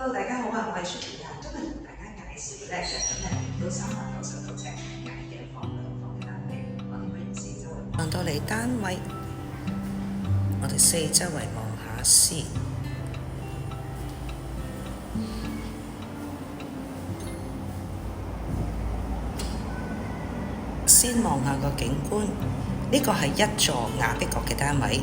Hello，大家好啊，我係 Suki 啊，今日同大家介紹咧就係咁都399尺矮嘅房嘅單位，我哋不如四周圍望到嚟單位，我哋四周圍望下先。先望下個景觀，呢個係一座雅碧閣嘅單位。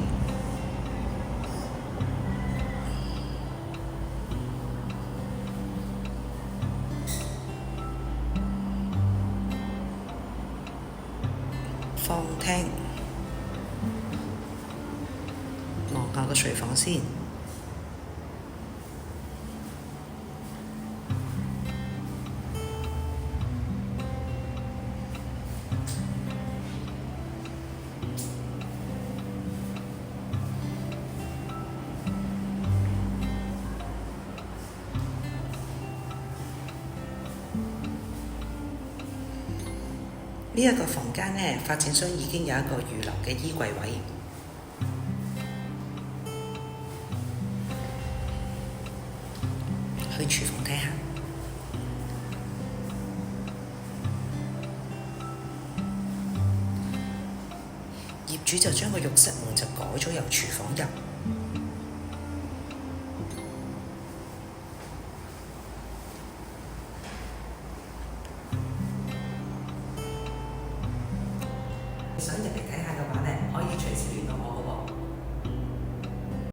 房廳，望下個廚房先。呢一個房間呢，發展商已經有一個預留嘅衣櫃位。去廚房睇下，業主就將個浴室門就改咗由廚房入。